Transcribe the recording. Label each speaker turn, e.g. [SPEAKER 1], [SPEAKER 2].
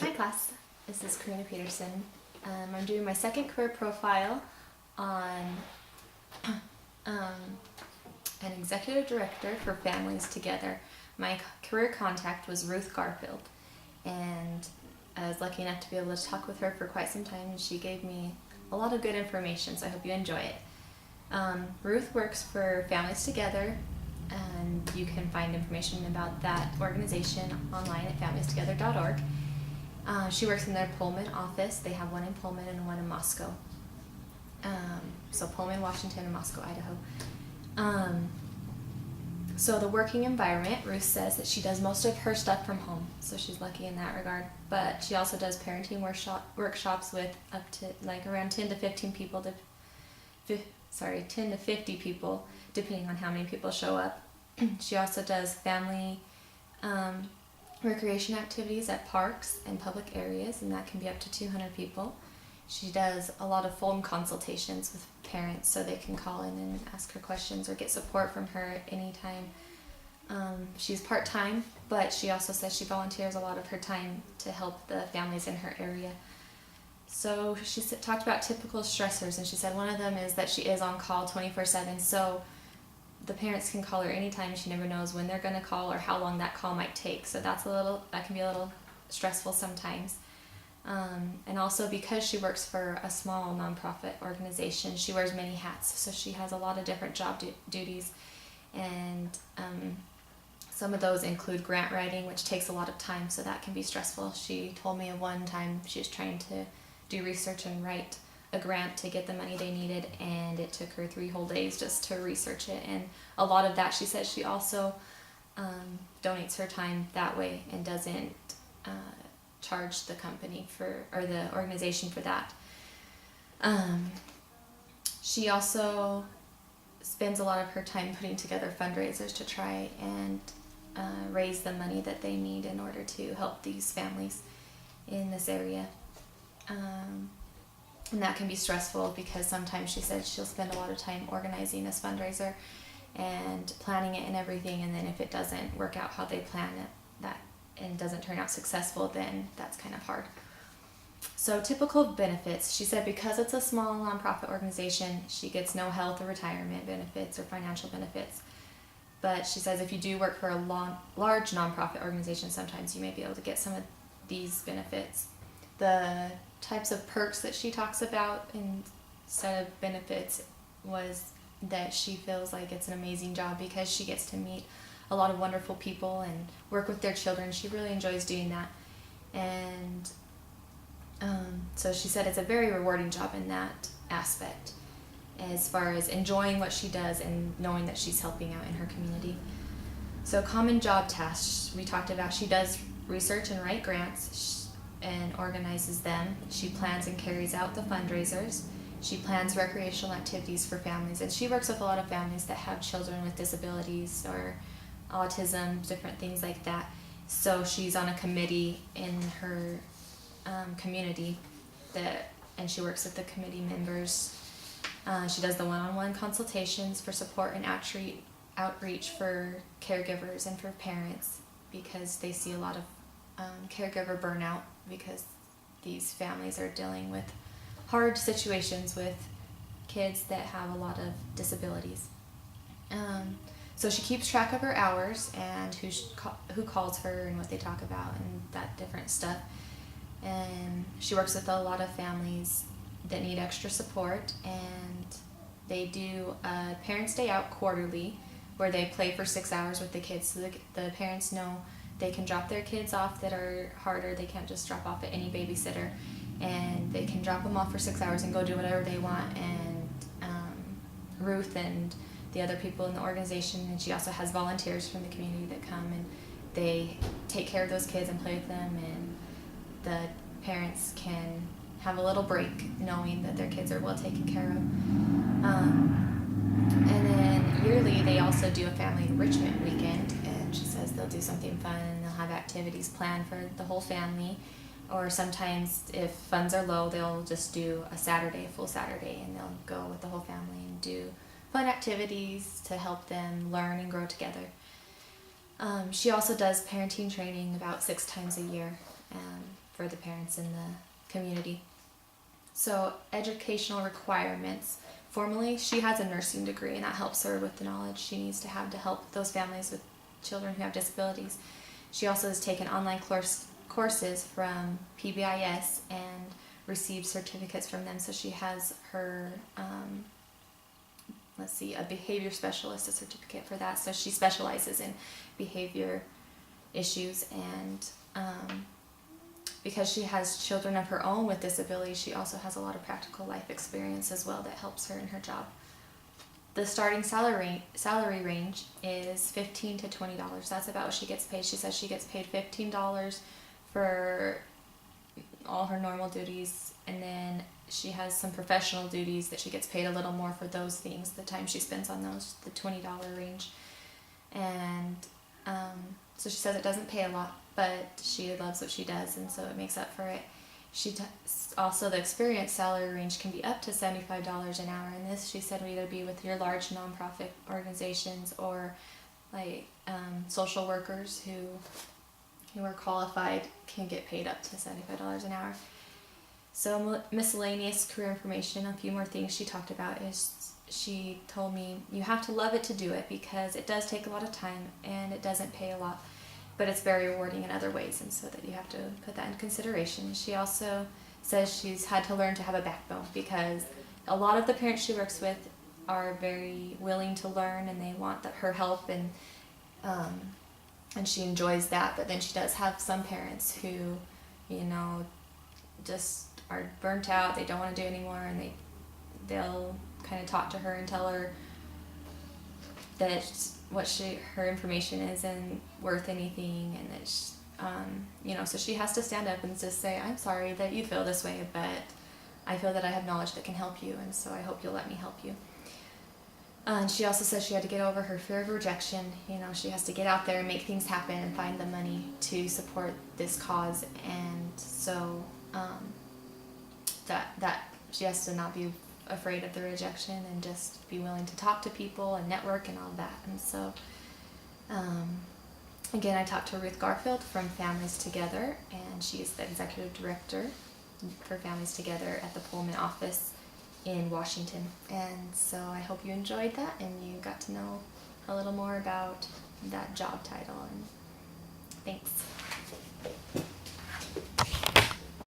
[SPEAKER 1] Hi class, this is Karina Peterson. I'm doing my second career profile on an executive director for Families Together. My career contact was Ruth Garfield, and I was lucky enough to be able to talk with her for quite some time, and she gave me a lot of good information, so I hope you enjoy it. Ruth works for Families Together, and you can find information about that organization online at familiestogether.org. She works in their Pullman office. They have one in Pullman and one in Moscow. So Pullman, Washington, and Moscow, Idaho. So the working environment, Ruth says that she does most of her stuff from home, so she's lucky in that regard. But she also does parenting workshops with up to around 10 to 15 people, 10 to 50 people, depending on how many people show up. She also does family recreation activities at parks and public areas, and that can be up to 200 people. She does a lot of phone consultations with parents, so they can call in and ask her questions or get support from her at any time. She's part-time, but she also says she volunteers a lot of her time to help the families in her area. So she talked about typical stressors, and she said one of them is that she is on call 24/7, so the parents can call her anytime. She never knows when they're going to call or how long that call might take, so that can be a little stressful sometimes. And also because she works for a small nonprofit organization, she wears many hats, so she has a lot of different job duties, and some of those include grant writing, which takes a lot of time, so that can be stressful. She told me at one time she was trying to do research and write a grant to get the money they needed, and it took her 3 whole days just to research it, and a lot of that, she says, she also donates her time that way and doesn't charge the company or the organization for that. She also spends a lot of her time putting together fundraisers to try and raise the money that they need in order to help these families in this area. And that can be stressful because sometimes she said she'll spend a lot of time organizing this fundraiser and planning it and everything, and then if it doesn't work out how they plan it and doesn't turn out successful, then that's kind of hard. So typical benefits, she said because it's a small nonprofit organization, she gets no health or retirement benefits or financial benefits. But she says if you do work for a large nonprofit organization, sometimes you may be able to get some of these benefits. The types of perks that she talks about instead of benefits was that she feels like it's an amazing job because she gets to meet a lot of wonderful people and work with their children. She really enjoys doing that. And so she said it's a very rewarding job in that aspect, as far as enjoying what she does and knowing that she's helping out in her community. So common job tasks we talked about, she does research and write grants and organizes them. She plans and carries out the fundraisers. She plans recreational activities for families, and she works with a lot of families that have children with disabilities or autism, different things like that. So she's on a committee in her community and she works with the committee members. She does the one-on-one consultations for support and outreach for caregivers and for parents, because they see a lot of caregiver burnout because these families are dealing with hard situations with kids that have a lot of disabilities. So she keeps track of her hours and who calls her and what they talk about and that different stuff. And she works with a lot of families that need extra support, and they do a Parents' Day Out quarterly where they play for 6 hours with the kids, so the parents know they can drop their kids off that are harder. They can't just drop off at any babysitter, and they can drop them off for 6 hours and go do whatever they want. And Ruth and the other people in the organization, and she also has volunteers from the community that come and they take care of those kids and play with them, and the parents can have a little break knowing that their kids are well taken care of. And then yearly they also do a family enrichment weekend, and she says they'll do something fun and they'll have activities planned for the whole family, or sometimes if funds are low they'll just do a full Saturday, and they'll go with the whole family and do fun activities to help them learn and grow together. She also does parenting training about 6 times a year for the parents in the community. So educational requirements. Formally, she has a nursing degree, and that helps her with the knowledge she needs to have to help those families with children who have disabilities. She also has taken online courses from PBIS and received certificates from them. So she has her, a behavior specialist, a certificate for that. So she specializes in behavior issues, and because she has children of her own with disabilities, she also has a lot of practical life experience as well that helps her in her job. The starting salary range is $15 to $20. That's about what she gets paid. She says she gets paid $15 for all her normal duties, and then she has some professional duties that she gets paid a little more for those things, the time she spends on those, the $20 range. And so she says it doesn't pay a lot, but she loves what she does, and so it makes up for it. Also, the experience salary range can be up to $75 an hour, and this, she said, would either be with your large nonprofit organizations or like social workers who are qualified can get paid up to $75 an hour. So miscellaneous career information, a few more things she talked about is, she told me, you have to love it to do it because it does take a lot of time and it doesn't pay a lot, but it's very rewarding in other ways, and so that you have to put that in consideration. She also says she's had to learn to have a backbone because a lot of the parents she works with are very willing to learn and they want her help, and she enjoys that. But then she does have some parents who, just are burnt out. They don't want to do anymore, and they'll kind of talk to her and tell her that her information isn't worth anything, and that so she has to stand up and just say, I'm sorry that you feel this way, but I feel that I have knowledge that can help you, and so I hope you'll let me help you. And she also says she had to get over her fear of rejection. She has to get out there and make things happen and find the money to support this cause, and so that she has to not be afraid of the rejection and just be willing to talk to people and network and all that. And so again, I talked to Ruth Garfield from Families Together, and she's the executive director for Families Together at the Pullman office in Washington. And so I hope you enjoyed that and you got to know a little more about that job title, and thanks.